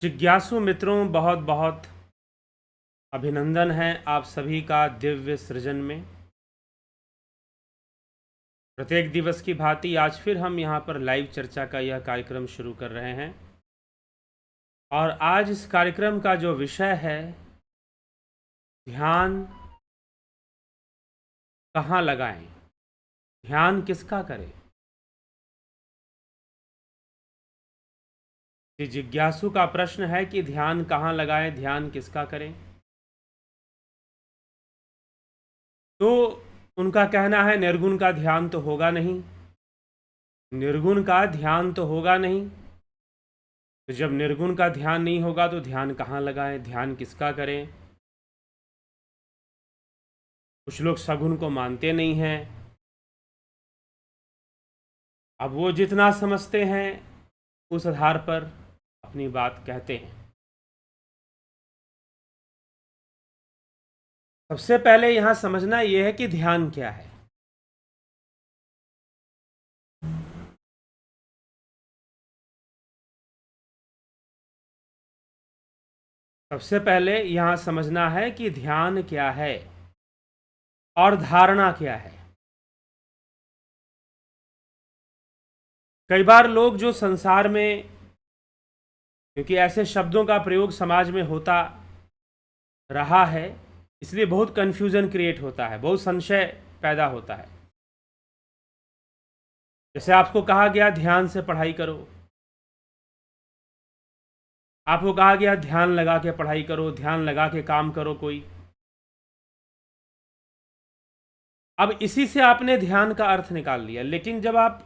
जिज्ञासु मित्रों, बहुत बहुत अभिनंदन है आप सभी का दिव्य सृजन में। प्रत्येक दिवस की भांति आज फिर हम यहाँ पर लाइव चर्चा का यह कार्यक्रम शुरू कर रहे हैं और आज इस कार्यक्रम का जो विषय है, ध्यान कहाँ लगाएं, ध्यान किसका करें। ये जिज्ञासु का प्रश्न है कि ध्यान कहाँ लगाएं, ध्यान किसका करें। तो उनका कहना है निर्गुण का ध्यान तो होगा नहीं, निर्गुण का ध्यान तो होगा नहीं। तो जब निर्गुण का ध्यान नहीं होगा तो ध्यान कहाँ लगाएं, ध्यान किसका करें। कुछ लोग सगुण को मानते नहीं हैं। अब वो जितना समझते हैं उस आधार पर अपनी बात कहते हैं। सबसे पहले यहाँ समझना यह है कि ध्यान क्या है। सबसे पहले यहाँ समझना है कि ध्यान क्या है और धारणा क्या है। कई बार लोग जो संसार में, क्योंकि ऐसे शब्दों का प्रयोग समाज में होता रहा है, इसलिए बहुत कन्फ्यूजन क्रिएट होता है, बहुत संशय पैदा होता है। जैसे आपको कहा गया ध्यान से पढ़ाई करो, आपको कहा गया ध्यान लगा के पढ़ाई करो, ध्यान लगा के काम करो कोई। अब इसी से आपने ध्यान का अर्थ निकाल लिया। लेकिन जब आप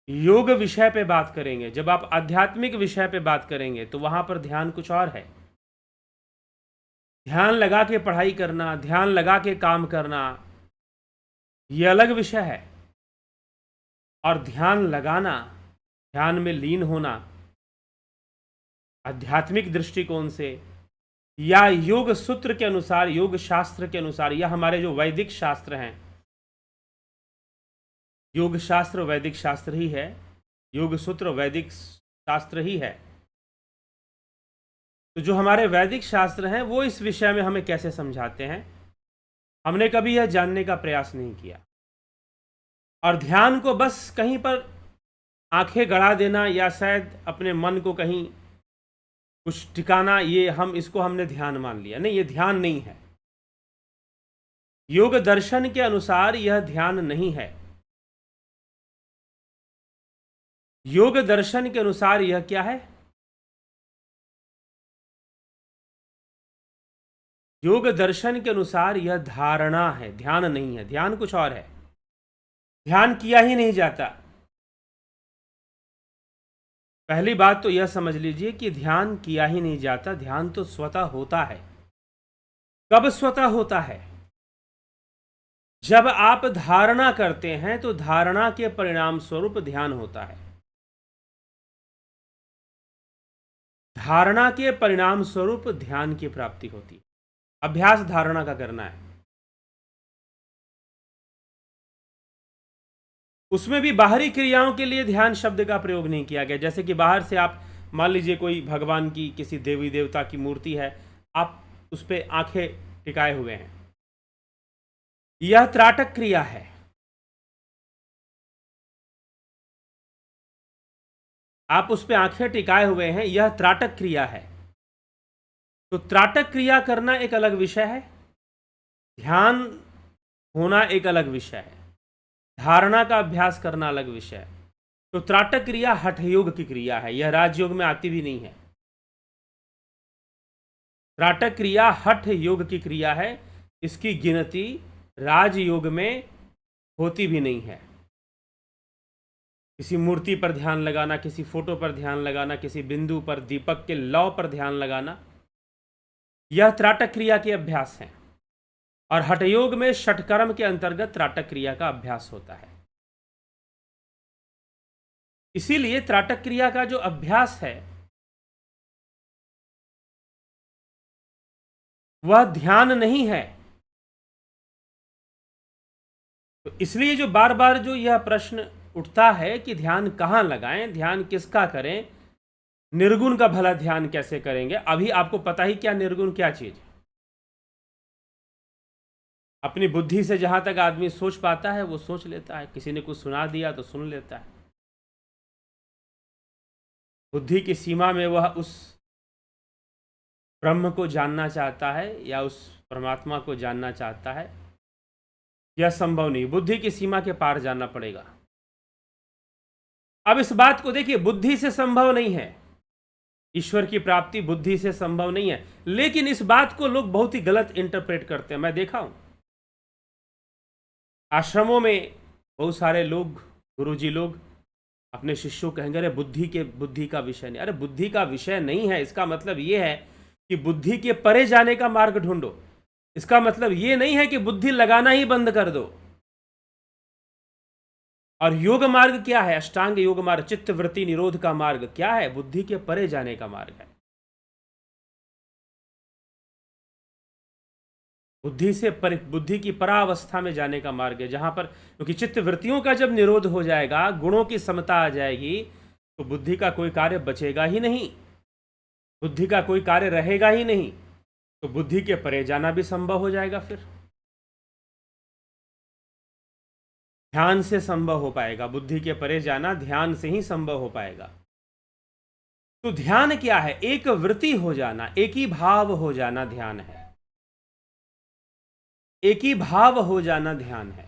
योग विषय पे बात करेंगे, जब आप आध्यात्मिक विषय पे बात करेंगे, तो वहां पर ध्यान कुछ और है। ध्यान लगा के पढ़ाई करना, ध्यान लगा के काम करना, यह अलग विषय है। और ध्यान लगाना, ध्यान में लीन होना, आध्यात्मिक दृष्टिकोण से या योग सूत्र के अनुसार, योग शास्त्र के अनुसार, या हमारे जो वैदिक शास्त्र हैं, योग शास्त्र वैदिक शास्त्र ही है, योग सूत्र वैदिक शास्त्र ही है। तो जो हमारे वैदिक शास्त्र हैं वो इस विषय में हमें कैसे समझाते हैं, हमने कभी यह जानने का प्रयास नहीं किया। और ध्यान को बस कहीं पर आंखें गड़ा देना या शायद अपने मन को कहीं कुछ टिकाना, ये इसको हमने ध्यान मान लिया। नहीं, ये ध्यान नहीं है। योग दर्शन के अनुसार यह ध्यान नहीं है। योग दर्शन के अनुसार यह क्या है? योग दर्शन के अनुसार यह धारणा है, ध्यान नहीं है। ध्यान कुछ और है। ध्यान किया ही नहीं जाता। पहली बात तो यह समझ लीजिए कि ध्यान किया ही नहीं जाता। ध्यान तो स्वतः होता है। कब स्वतः होता है? जब आप धारणा करते हैं तो धारणा के परिणाम स्वरूप ध्यान होता है। धारणा के परिणाम स्वरूप ध्यान की प्राप्ति होती है। अभ्यास धारणा का करना है। उसमें भी बाहरी क्रियाओं के लिए ध्यान शब्द का प्रयोग नहीं किया गया। जैसे कि बाहर से आप मान लीजिए कोई भगवान की, किसी देवी देवता की मूर्ति है, आप उस पर आंखें टिकाए हुए हैं, यह त्राटक क्रिया है। आप उस पर आंखें टिकाए हुए हैं, यह त्राटक क्रिया है। तो त्राटक क्रिया करना एक अलग विषय है, ध्यान होना एक अलग विषय है, धारणा का अभ्यास करना अलग विषय है। तो त्राटक क्रिया हठ योग की क्रिया है, यह राजयोग में आती भी नहीं है। त्राटक क्रिया हठ योग की क्रिया है, इसकी गिनती राजयोग में होती भी नहीं है। किसी मूर्ति पर ध्यान लगाना, किसी फोटो पर ध्यान लगाना, किसी बिंदु पर, दीपक के लौ पर ध्यान लगाना, यह त्राटक क्रिया के अभ्यास है। और हठयोग में षटकर्म के अंतर्गत त्राटक क्रिया का अभ्यास होता है। इसीलिए त्राटक क्रिया का जो अभ्यास है वह ध्यान नहीं है। तो इसलिए जो बार बार जो यह प्रश्न उठता है कि ध्यान कहाँ लगाएं, ध्यान किसका करें, निर्गुण का भला ध्यान कैसे करेंगे? अभी आपको पता ही क्या निर्गुण क्या चीज है। अपनी बुद्धि से जहां तक आदमी सोच पाता है वो सोच लेता है, किसी ने कुछ सुना दिया तो सुन लेता है। बुद्धि की सीमा में वह उस ब्रह्म को जानना चाहता है या उस परमात्मा को जानना चाहता है, यह संभव नहीं। बुद्धि की सीमा के पार जाना पड़ेगा। अब इस बात को देखिए, बुद्धि से संभव नहीं है, ईश्वर की प्राप्ति बुद्धि से संभव नहीं है, लेकिन इस बात को लोग बहुत ही गलत इंटरप्रेट करते हैं। मैं देखा हूं आश्रमों में बहुत सारे लोग, गुरुजी लोग अपने शिष्यों कहेंगे अरे बुद्धि का विषय नहीं। अरे बुद्धि का विषय नहीं है, इसका मतलब यह है कि बुद्धि के परे जाने का मार्ग ढूंढो। इसका मतलब यह नहीं है कि बुद्धि लगाना ही बंद कर दो। और योग मार्ग क्या है? अष्टांग योग मार्ग, चित्त वृत्ति निरोध का मार्ग क्या है? बुद्धि के परे जाने का मार्ग है। बुद्धि की परावस्था में जाने का मार्ग है, जहां पर, क्योंकि चित्त वृत्तियों का जब निरोध हो जाएगा, गुणों की समता आ जाएगी, तो बुद्धि का कोई कार्य बचेगा ही नहीं, बुद्धि का कोई कार्य रहेगा ही नहीं। तो बुद्धि के परे जाना भी संभव हो जाएगा। फिर ध्यान से संभव हो पाएगा, बुद्धि के परे जाना ध्यान से ही संभव हो पाएगा। तो ध्यान क्या है? एक वृत्ति हो जाना, एक ही भाव हो जाना ध्यान है। एक ही भाव हो जाना ध्यान है।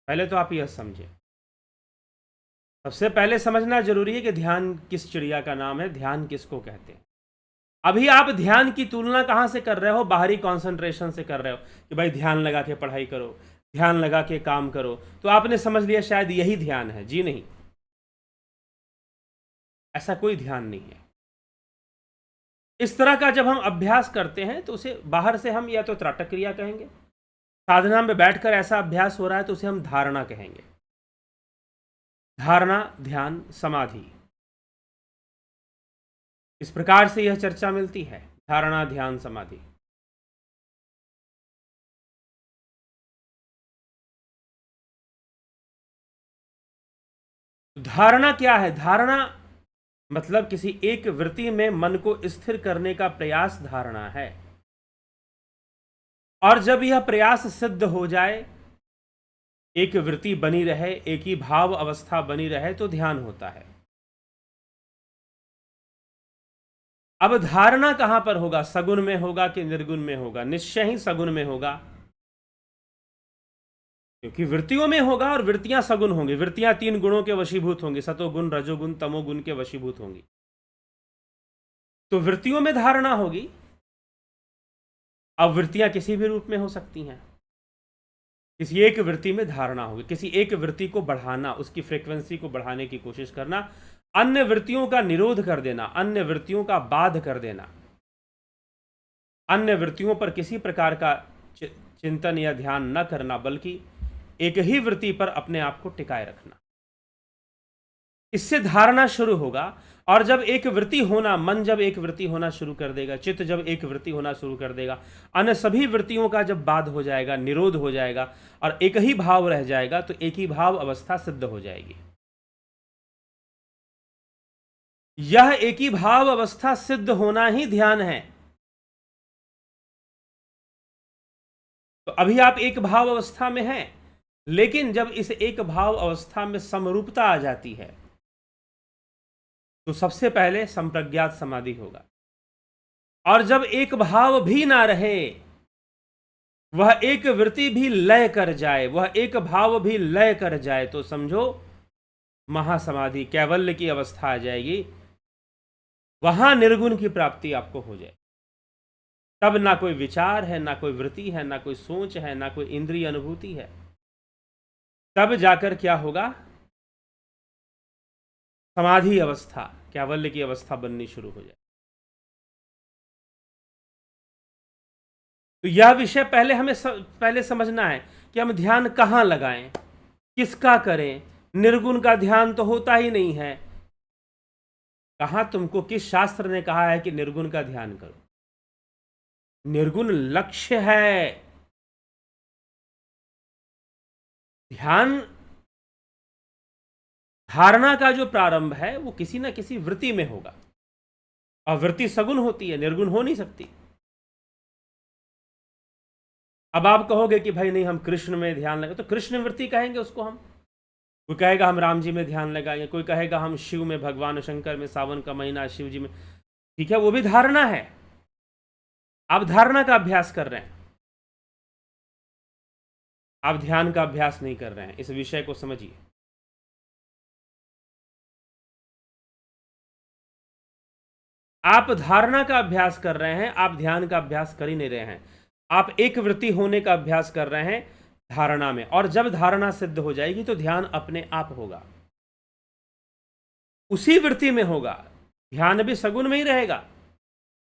पहले तो आप यह समझे, सबसे पहले समझना जरूरी है कि ध्यान किस चिड़िया का नाम है, ध्यान किसको कहते हैं। अभी आप ध्यान की तुलना कहां से कर रहे हो? बाहरी कंसंट्रेशन से कर रहे हो कि भाई ध्यान लगा के पढ़ाई करो, ध्यान लगा के काम करो, तो आपने समझ लिया शायद यही ध्यान है। जी नहीं, ऐसा कोई ध्यान नहीं है। इस तरह का जब हम अभ्यास करते हैं तो उसे बाहर से हम या तो त्राटक क्रिया कहेंगे, साधना में बैठकर ऐसा अभ्यास हो रहा है तो उसे हम धारणा कहेंगे। धारणा, ध्यान, समाधि, इस प्रकार से यह चर्चा मिलती है, धारणा, ध्यान, समाधि। धारणा क्या है? धारणा मतलब किसी एक वृत्ति में मन को स्थिर करने का प्रयास धारणा है। और जब यह प्रयास सिद्ध हो जाए, एक वृत्ति बनी रहे, एक ही भाव अवस्था बनी रहे, तो ध्यान होता है। अब धारणा कहां पर होगा? सगुण में होगा कि निर्गुण में होगा? निश्चय ही सगुण में होगा, क्योंकि वृत्तियों में होगा और वृत्तियां सगुण होंगी। वृत्तियां तीन गुणों के वशीभूत होंगी, सतोगुण, रजोगुण, तमोगुण के वशीभूत होंगी। तो वृत्तियों में धारणा होगी। अब वृत्तियां किसी भी रूप में हो सकती हैं, किसी एक वृत्ति में धारणा होगी। किसी एक वृत्ति को बढ़ाना, उसकी फ्रीक्वेंसी को बढ़ाने की कोशिश करना, अन्य वृत्तियों का निरोध कर देना, अन्य वृत्तियों का बाध कर देना, अन्य वृत्तियों पर किसी प्रकार का चिंतन या ध्यान न करना, बल्कि एक ही वृत्ति पर अपने आप को टिकाए रखना। इससे धारणा शुरू होगा। और जब एक वृत्ति होना, मन जब एक वृत्ति होना शुरू कर देगा, चित्त जब एक वृत्ति होना शुरू कर देगा, अन्य सभी वृत्तियों का जब बाध हो जाएगा, निरोध हो जाएगा और एक ही भाव रह जाएगा, तो एक ही भाव अवस्था सिद्ध हो जाएगी। यह एक ही भाव अवस्था सिद्ध होना ही ध्यान है। तो अभी आप एक भाव अवस्था में हैं, लेकिन जब इस एक भाव अवस्था में समरूपता आ जाती है, तो सबसे पहले संप्रज्ञात समाधि होगा। और जब एक भाव भी ना रहे, वह एक वृत्ति भी लय कर जाए, वह एक भाव भी लय कर जाए, तो समझो महासमाधि, कैवल्य की अवस्था आ जाएगी। वहां निर्गुण की प्राप्ति आपको हो जाए। तब ना कोई विचार है, ना कोई वृत्ति है, ना कोई सोच है, ना कोई इंद्रिय अनुभूति है। तब जाकर क्या होगा? समाधि अवस्था, कैवल्य की अवस्था बननी शुरू हो जाए। तो यह विषय पहले हमें पहले समझना है कि हम ध्यान कहां लगाएं, किसका करें। निर्गुण का ध्यान तो होता ही नहीं है। कहां तुमको किस शास्त्र ने कहा है कि निर्गुण का ध्यान करो? निर्गुण लक्ष्य है। ध्यान, धारणा का जो प्रारंभ है वो किसी न किसी वृत्ति में होगा। और वृत्ति सगुण होती है, निर्गुण हो नहीं सकती। अब आप कहोगे कि भाई नहीं, हम कृष्ण में ध्यान लगा, तो कृष्ण वृत्ति कहेंगे उसको हम। कोई कहेगा हम राम जी में ध्यान लगाएंगे, कोई कहेगा हम शिव में, भगवान शंकर में, सावन का महीना शिव जी में। ठीक है, वो भी धारणा है। आप धारणा का अभ्यास कर रहे हैं, आप ध्यान का अभ्यास नहीं कर रहे हैं। इस विषय को समझिए। आप धारणा का अभ्यास कर रहे हैं, आप ध्यान का अभ्यास कर ही नहीं रहे हैं। आप एक वृत्ति होने का अभ्यास कर रहे हैं धारणा में, और जब धारणा सिद्ध हो जाएगी तो ध्यान अपने आप होगा, उसी वृत्ति में होगा। ध्यान भी सगुण में ही रहेगा,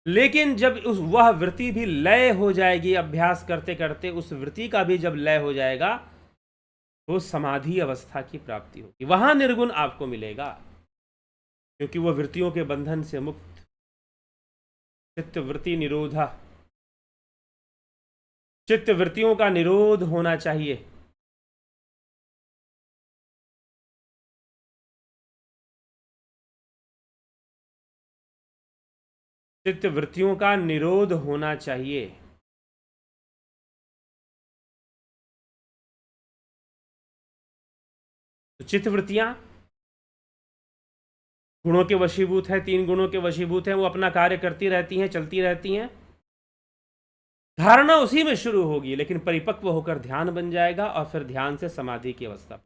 लेकिन जब वह वृत्ति भी लय हो जाएगी, अभ्यास करते करते उस वृत्ति का भी जब लय हो जाएगा, तो समाधि अवस्था की प्राप्ति होगी। वहां निर्गुण आपको मिलेगा, क्योंकि वह वृत्तियों के बंधन से मुक्त। चित्त वृत्ति निरोधा, चित्त वृत्तियों का निरोध होना चाहिए। चित्त वृत्तियों का निरोध होना चाहिए। तो चित्त वृत्तियां गुणों के वशीभूत है, 3 गुणों के वशीभूत है, वो अपना कार्य करती रहती हैं, चलती रहती हैं। धारणा उसी में शुरू होगी, लेकिन परिपक्व होकर ध्यान बन जाएगा, और फिर ध्यान से समाधि की अवस्था,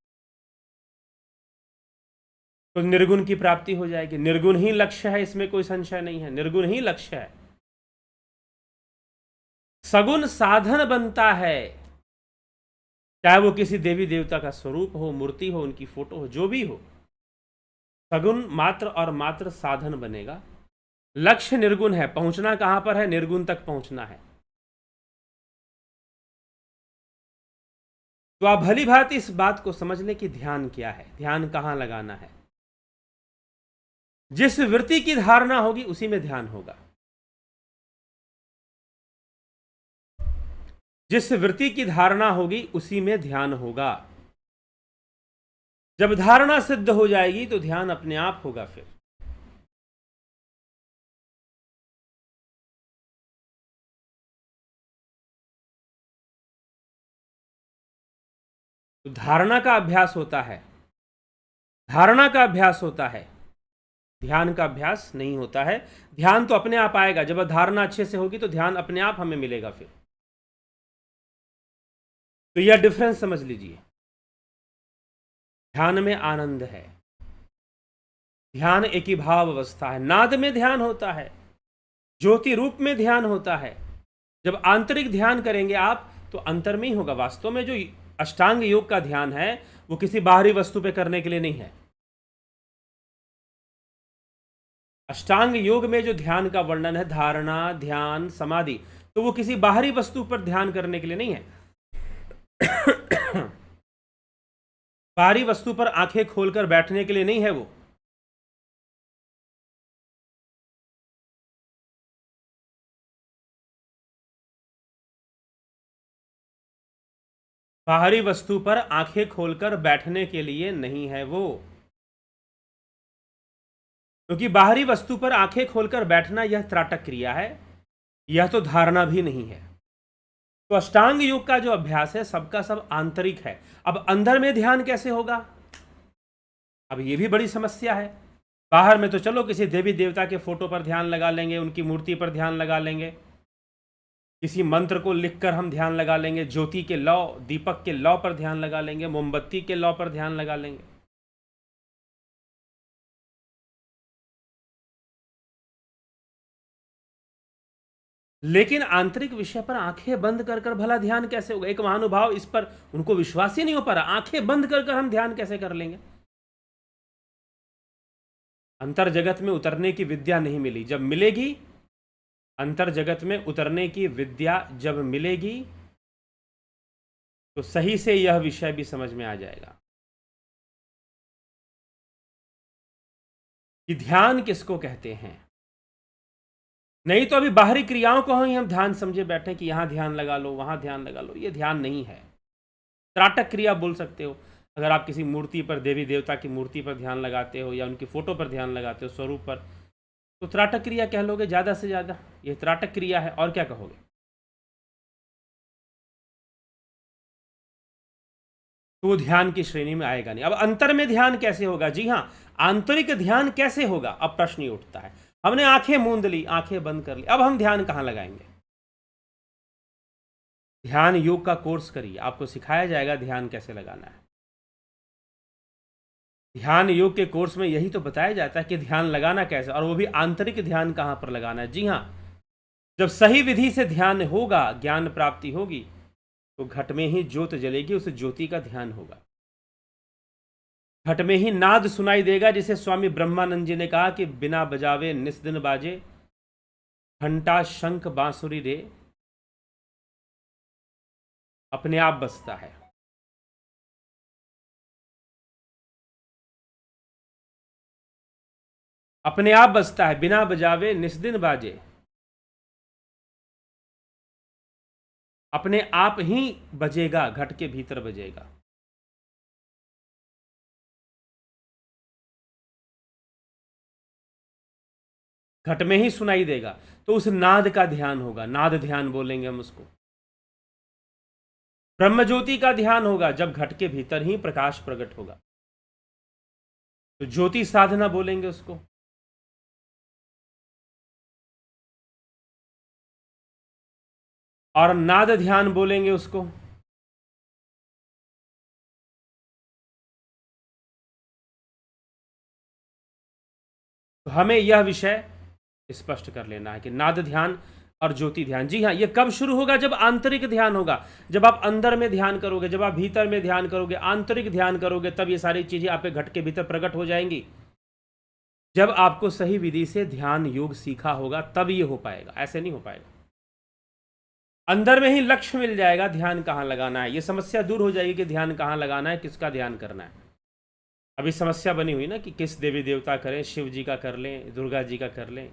तो निर्गुण की प्राप्ति हो जाएगी। निर्गुण ही लक्ष्य है, इसमें कोई संशय नहीं है, निर्गुण ही लक्ष्य है। सगुण साधन बनता है, चाहे वो किसी देवी देवता का स्वरूप हो, मूर्ति हो, उनकी फोटो हो, जो भी हो। सगुण मात्र और मात्र साधन बनेगा। लक्ष्य निर्गुण है, पहुंचना कहां पर है? निर्गुण तक पहुंचना है। तो आप भली भांति इस बात को समझ लें कि ध्यान क्या है, ध्यान कहां लगाना है। जिस वृत्ति की धारणा होगी उसी में ध्यान होगा। जिस वृत्ति की धारणा होगी उसी में ध्यान होगा। जब धारणा सिद्ध हो जाएगी तो ध्यान अपने आप होगा। फिर तो धारणा का अभ्यास होता है, धारणा का अभ्यास होता है, ध्यान का अभ्यास नहीं होता है। ध्यान तो अपने आप आएगा, जब धारणा अच्छे से होगी तो ध्यान अपने आप हमें मिलेगा। फिर तो यह डिफरेंस समझ लीजिए। ध्यान में आनंद है, ध्यान एकीभाव अवस्था है। नाद में ध्यान होता है, ज्योति रूप में ध्यान होता है। जब आंतरिक ध्यान करेंगे आप तो अंतर में ही होगा। वास्तव में जो अष्टांग योग का ध्यान है वो किसी बाहरी वस्तु पे करने के लिए नहीं है। अष्टांग योग में जो ध्यान का वर्णन है, धारणा, ध्यान, समाधि, तो वो किसी बाहरी वस्तु पर ध्यान करने के लिए नहीं है। बाहरी वस्तु पर आंखें खोलकर बैठने के लिए नहीं है वो। बाहरी वस्तु पर आंखें खोलकर बैठने के लिए नहीं है वो, क्योंकि बाहरी वस्तु पर आंखें खोलकर बैठना यह त्राटक क्रिया है, यह तो धारणा भी नहीं है। तो अष्टांग योग का जो अभ्यास है सबका सब आंतरिक है। अब अंदर में ध्यान कैसे होगा? अब ये भी बड़ी समस्या है। बाहर में तो चलो किसी देवी देवता के फोटो पर ध्यान लगा लेंगे, उनकी मूर्ति पर ध्यान लगा लेंगे, किसी मंत्र को लिखकर हम ध्यान लगा लेंगे, ज्योति के लौ, दीपक के लौ पर ध्यान लगा लेंगे, मोमबत्ती के लौ पर ध्यान लगा लेंगे। लेकिन आंतरिक विषय पर आंखें बंद कर कर भला ध्यान कैसे होगा? एक महानुभाव इस पर उनको विश्वास ही नहीं हो पा रहा, आंखें बंद कर कर हम ध्यान कैसे कर लेंगे? अंतर जगत में उतरने की विद्या नहीं मिली, जब मिलेगी, अंतर जगत में उतरने की विद्या जब मिलेगी तो सही से यह विषय भी समझ में आ जाएगा कि ध्यान किसको कहते हैं। नहीं तो अभी बाहरी क्रियाओं को ही हम ध्यान समझे बैठे कि यहां ध्यान लगा लो, वहां ध्यान लगा लो। ये ध्यान नहीं है, त्राटक क्रिया बोल सकते हो। अगर आप किसी मूर्ति पर, देवी देवता की मूर्ति पर ध्यान लगाते हो या उनकी फोटो पर ध्यान लगाते हो, स्वरूप पर, तो त्राटक क्रिया कह लोगे ज़्यादा से ज़्यादा, ये त्राटक क्रिया है, और क्या कहोगे? तो वो ध्यान की श्रेणी में आएगा नहीं। अब अंतर में ध्यान कैसे होगा? जी हाँ, आंतरिक ध्यान कैसे होगा? अब प्रश्न ये उठता है। हमने आंखें मूंद ली, आंखें बंद कर ली, अब हम ध्यान कहाँ लगाएंगे? ध्यान योग का कोर्स करिए, आपको सिखाया जाएगा ध्यान कैसे लगाना है। ध्यान योग के कोर्स में यही तो बताया जाता है कि ध्यान लगाना कैसे, और वो भी आंतरिक ध्यान कहाँ पर लगाना है। जी हाँ, जब सही विधि से ध्यान होगा, ज्ञान प्राप्ति होगी, तो घट में ही ज्योत जलेगी, उस ज्योति का ध्यान होगा। घट में ही नाद सुनाई देगा, जिसे स्वामी ब्रह्मानंद जी ने कहा कि बिना बजावे निस दिन बाजे, घंटा शंख बांसुरी रे, अपने आप बजता है। अपने आप बजता है, बिना बजावे निस दिन बाजे, अपने आप ही बजेगा, घट के भीतर बजेगा। घट में ही सुनाई देगा, तो उस नाद का ध्यान होगा, नाद ध्यान बोलेंगे हम उसको। ब्रह्म ज्योति का ध्यान होगा, जब घट के भीतर ही प्रकाश प्रकट होगा, तो ज्योति साधना बोलेंगे उसको। और नाद ध्यान बोलेंगे उसको। तो हमें यह विषय स्पष्ट कर लेना है कि नाद ध्यान और ज्योति ध्यान, जी हाँ, ये कब शुरू होगा? जब आंतरिक ध्यान होगा, जब आप अंदर में ध्यान करोगे, जब आप भीतर में ध्यान करोगे, आंतरिक ध्यान करोगे, तब ये सारी चीजें आपके घट के भीतर प्रकट हो जाएंगी। जब आपको सही विधि से ध्यान योग सीखा होगा, तब ये हो पाएगा, ऐसे नहीं हो पाएगा। अंदर में ही लक्ष्य मिल जाएगा, ध्यान कहाँ लगाना है, ये समस्या दूर हो जाएगी कि ध्यान कहाँ लगाना है, किसका ध्यान करना है। अभी समस्या बनी हुई ना कि किस देवी देवता करें, शिव जी का कर लें, दुर्गा जी का कर लें,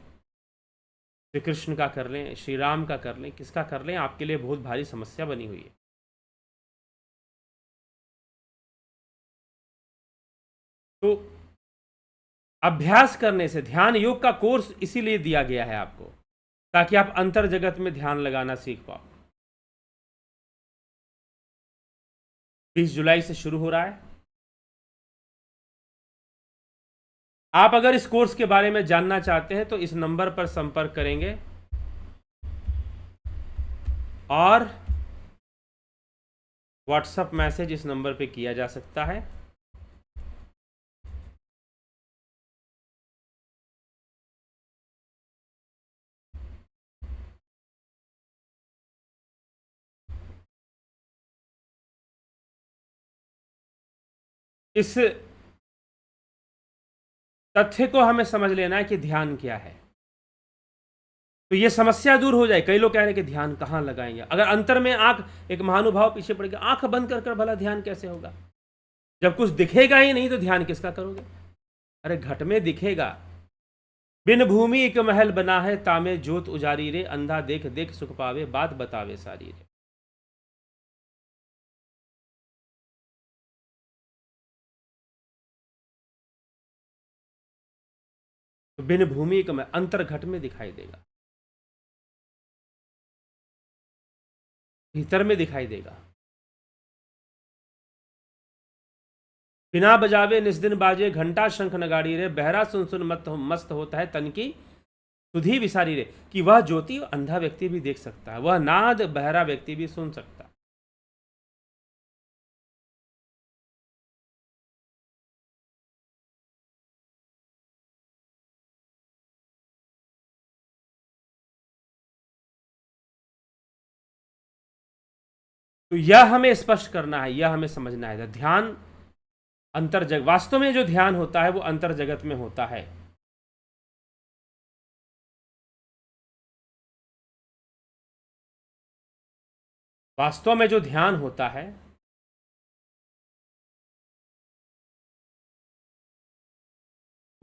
श्री कृष्ण का कर लें, श्री राम का कर लें, किसका कर लें, आपके लिए बहुत भारी समस्या बनी हुई है। तो अभ्यास करने से, ध्यान योग का कोर्स इसीलिए दिया गया है आपको, ताकि आप अंतर जगत में ध्यान लगाना सीख पाओ। 20 जुलाई से शुरू हो रहा है। आप अगर इस कोर्स के बारे में जानना चाहते हैं तो इस नंबर पर संपर्क करेंगे और व्हाट्सएप मैसेज इस नंबर पे किया जा सकता है। इस तथ्य को हमें समझ लेना है कि ध्यान क्या है, तो ये समस्या दूर हो जाए। कई लोग कह रहे हैं कि ध्यान कहाँ लगाएंगे, अगर अंतर में आंख, एक महानुभाव पीछे पड़ गया, आंख बंद कर कर भला ध्यान कैसे होगा? जब कुछ दिखेगा ही नहीं तो ध्यान किसका करोगे? अरे घट में दिखेगा, बिन भूमि एक महल बना है, तामे जोत उजारी रे, अंधा देख देख सुख पावे, बात बतावे सारी रे। तो बिन भूमि एक महल, अंतर घट में दिखाई देगा, भीतर में दिखाई देगा। बिना बजावे निस दिन बाजे, घंटा शंख नगाड़ी रे, बहरा सुन सुन मस्त होता है तन की सुधी विसारी रे। कि वह ज्योति अंधा व्यक्ति भी देख सकता है, वह नाद बहरा व्यक्ति भी सुन सकता है। तो यह हमें स्पष्ट करना है, यह हमें समझना है। ध्यान अंतर जगत, वास्तव में जो ध्यान होता है वो अंतर जगत में होता है। वास्तव में जो ध्यान होता है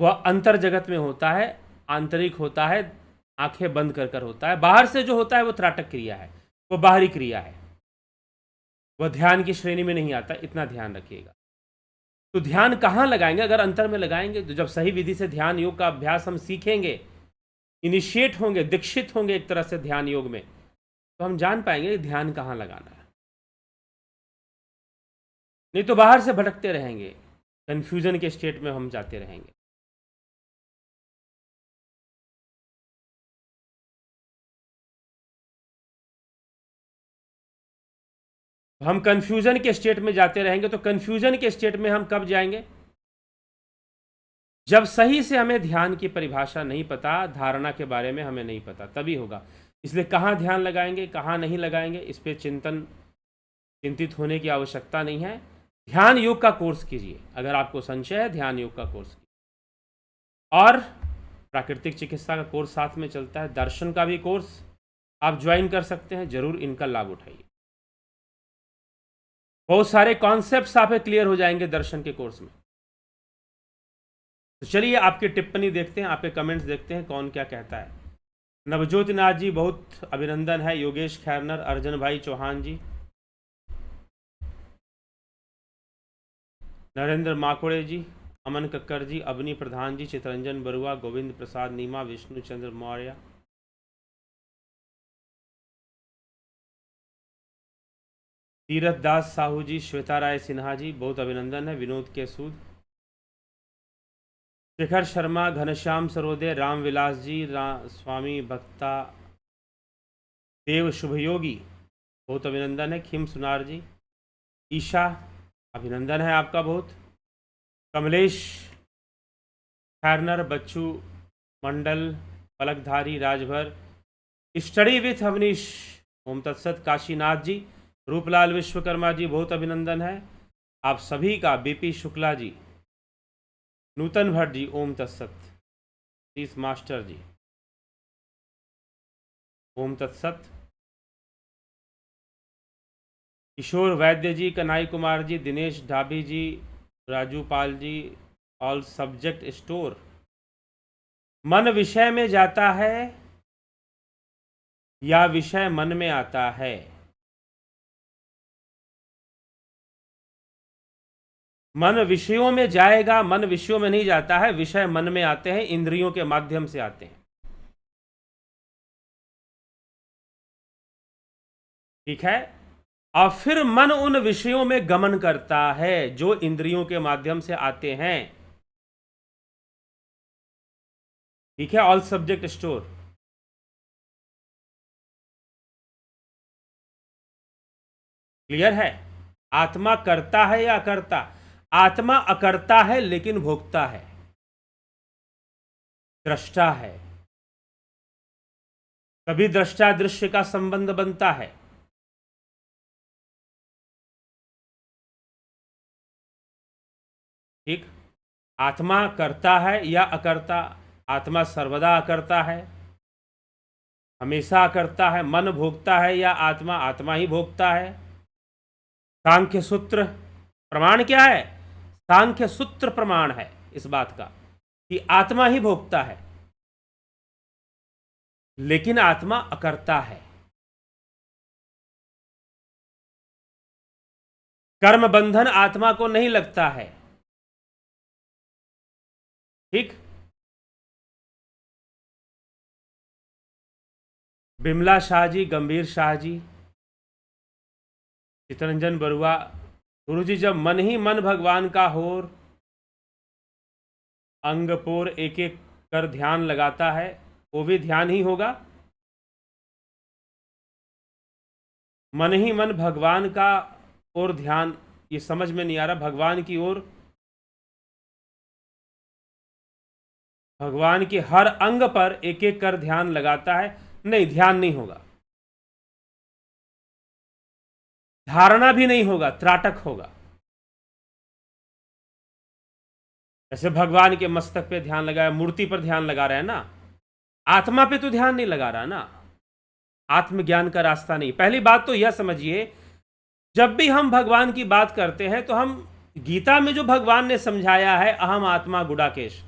वह अंतर जगत में होता है, आंतरिक होता है, आंखें बंद कर कर होता है। बाहर से जो होता है वो त्राटक क्रिया है, वो बाहरी क्रिया है, वह ध्यान की श्रेणी में नहीं आता, इतना ध्यान रखिएगा। तो ध्यान कहाँ लगाएंगे? अगर अंतर में लगाएंगे तो जब सही विधि से ध्यान योग का अभ्यास हम सीखेंगे इनिशिएट होंगे, दीक्षित होंगे एक तरह से ध्यान योग में, तो हम जान पाएंगे कि ध्यान कहाँ लगाना है। नहीं तो बाहर से भटकते रहेंगे, कंफ्यूजन के स्टेट में हम जाते रहेंगे। हम कंफ्यूजन के स्टेट में जाते रहेंगे, तो कंफ्यूजन के स्टेट में हम कब जाएंगे? जब सही से हमें ध्यान की परिभाषा नहीं पता, धारणा के बारे में हमें नहीं पता, तभी होगा। इसलिए कहाँ ध्यान लगाएंगे, कहाँ नहीं लगाएंगे, इस पर चिंतित होने की आवश्यकता नहीं है। ध्यान योग का कोर्स कीजिए, अगर आपको संशय है ध्यान योग का कोर्स कीजिए। और प्राकृतिक चिकित्सा का कोर्स साथ में चलता है, दर्शन का भी कोर्स आप ज्वाइन कर सकते हैं, जरूर इनका लाभ उठाइए। बहुत सारे कॉन्सेप्ट्स आप क्लियर हो जाएंगे दर्शन के कोर्स में। तो चलिए आपकी टिप्पणी देखते हैं, आपके कमेंट्स देखते हैं कौन क्या कहता है। नवज्योति नाथ जी बहुत अभिनंदन है, योगेश खैरनर, अर्जन भाई चौहान जी, नरेंद्र माकोड़े जी, अमन कक्कर जी, अवनी प्रधान जी, चितरंजन बरुआ, गोविंद प्रसाद नीमा, विष्णु चंद्र मौर्य, तीरथ दास साहू जी, श्वेता राय सिन्हा जी बहुत अभिनंदन है, विनोद के सूद, शेखर शर्मा, घनश्याम सरोदे, रामविलास जी, स्वामी भक्ता देव शुभयोगी बहुत अभिनंदन है, खिम सुनार जी, ईशा अभिनंदन है आपका बहुत, कमलेश खैरनर, बच्चू मंडल, पलकधारी, राजभर, स्टडी विथ अवनीश ओम तत्सत, काशीनाथ जी, रूपलाल विश्वकर्मा जी बहुत अभिनंदन है आप सभी का, बीपी शुक्ला जी, नूतन भट्ट जी ओम तत्सत, तीस मास्टर जी ओम तत्सत, किशोर वैद्य जी, कन्हई कुमार जी, दिनेश ढाबी जी, Raju Pal ji, all subject store. मन विषय में जाता है या विषय मन में आता है? मन विषयों में जाएगा, मन विषयों में नहीं जाता है, विषय मन में आते हैं, इंद्रियों के माध्यम से आते हैं। ठीक है, और फिर मन उन विषयों में गमन करता है जो इंद्रियों के माध्यम से आते हैं। ठीक है, ऑल सब्जेक्ट स्टोर। क्लियर है? आत्मा करता है या अकर्ता? आत्मा अकर्ता है लेकिन भोगता है, दृष्टा है। कभी दृष्टा दृश्य का संबंध बनता है। ठीक, आत्मा करता है या अकर्ता? आत्मा सर्वदा अकर्ता है, हमेशा अकर्ता है। मन भोगता है या आत्मा? आत्मा ही भोगता है। सांख्य सूत्र प्रमाण क्या है? सांख्य सूत्र प्रमाण है इस बात का कि आत्मा ही भोगता है, लेकिन आत्मा अकर्ता है। कर्म बंधन आत्मा को नहीं लगता है। ठीक, बिमला शाह जी, गंभीर शाह जी, चितरंजन बरुआ, गुरुजी जब मन ही मन भगवान का होर, अंग पोर एक एक कर ध्यान लगाता है, वो भी ध्यान ही होगा। मन ही मन भगवान का और ध्यान, ये समझ में नहीं आ रहा। भगवान की ओर, भगवान के हर अंग पर एक एक कर ध्यान लगाता है, नहीं, ध्यान नहीं होगा, धारणा भी नहीं होगा, त्राटक होगा। जैसे भगवान के मस्तक पे ध्यान लगाया, मूर्ति पर ध्यान लगा रहे हैं ना, आत्मा पे तो ध्यान नहीं लगा रहा ना, आत्मज्ञान का रास्ता नहीं। पहली बात तो यह समझिए, जब भी हम भगवान की बात करते हैं तो हम गीता में जो भगवान ने समझाया है अहम आत्मा गुडाकेश,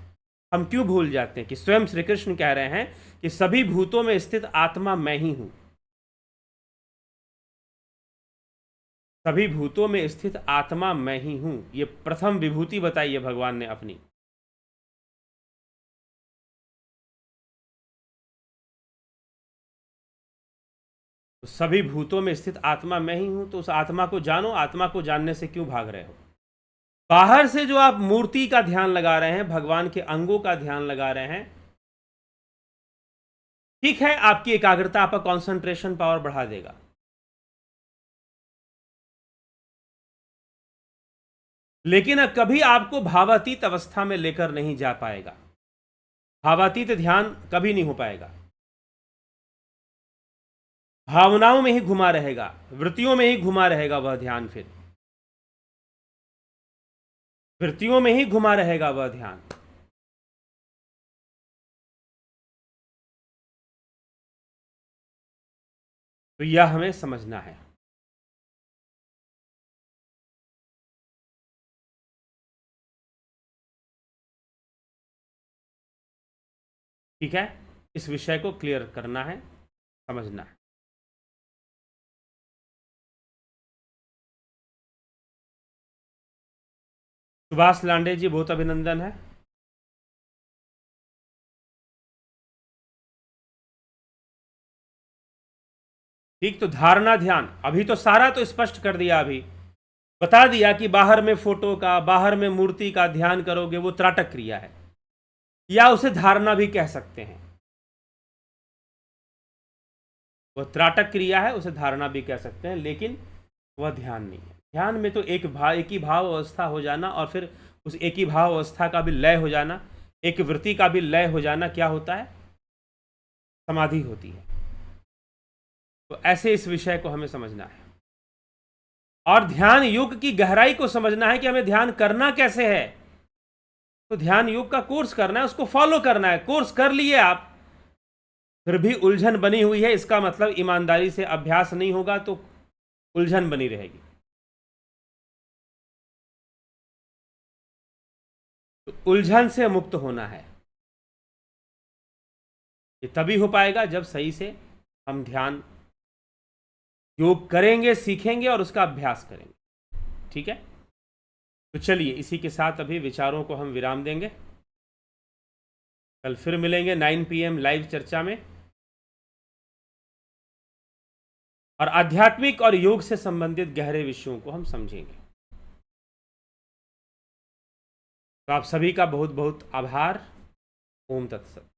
हम क्यों भूल जाते हैं कि स्वयं श्री कृष्ण कह रहे हैं कि सभी भूतों में स्थित आत्मा मैं ही हूं। सभी भूतों में स्थित आत्मा मैं ही हूं, ये प्रथम विभूति बताई है भगवान ने अपनी। तो सभी भूतों में स्थित आत्मा मैं ही हूं, तो उस आत्मा को जानो। आत्मा को जानने से क्यों भाग रहे हो? बाहर से जो आप मूर्ति का ध्यान लगा रहे हैं, भगवान के अंगों का ध्यान लगा रहे हैं, ठीक है, आपकी एकाग्रता, आपका कंसंट्रेशन पावर बढ़ा देगा, लेकिन कभी आपको भावातीत अवस्था में लेकर नहीं जा पाएगा। भावातीत ध्यान कभी नहीं हो पाएगा। भावनाओं में ही घुमा रहेगा, वृत्तियों में ही घुमा रहेगा वह ध्यान, फिर वृत्तियों में ही घुमा रहेगा वह ध्यान। तो यह हमें समझना है। ठीक है, इस विषय को क्लियर करना है, समझना है। सुभाष लांडे जी, बहुत अभिनंदन है। ठीक, तो धारणा ध्यान, अभी तो सारा तो स्पष्ट कर दिया, अभी बता दिया कि बाहर में फोटो का, बाहर में मूर्ति का ध्यान करोगे, वो त्राटक क्रिया है, या उसे धारणा भी कह सकते हैं। वह त्राटक क्रिया है, उसे धारणा भी कह सकते हैं, लेकिन वह ध्यान नहीं है। ध्यान में तो एक ही भाव अवस्था हो जाना, और फिर उस एक ही भाव अवस्था का भी लय हो जाना, एक वृत्ति का भी लय हो जाना, क्या होता है? समाधि होती है। तो ऐसे इस विषय को हमें समझना है, और ध्यान योग की गहराई को समझना है कि हमें ध्यान करना कैसे है। तो ध्यान योग का कोर्स करना है, उसको फॉलो करना है। कोर्स कर लिए आप, फिर भी उलझन बनी हुई है, इसका मतलब ईमानदारी से अभ्यास नहीं होगा, तो उलझन बनी रहेगी। तो उलझन से मुक्त होना है। ये तभी हो पाएगा जब सही से हम ध्यान योग करेंगे, सीखेंगे और उसका अभ्यास करेंगे। ठीक है, तो चलिए इसी के साथ अभी विचारों को हम विराम देंगे। कल फिर मिलेंगे 9 PM लाइव चर्चा में, और आध्यात्मिक और योग से संबंधित गहरे विषयों को हम समझेंगे। तो आप सभी का बहुत बहुत आभार। ओम तत्सत।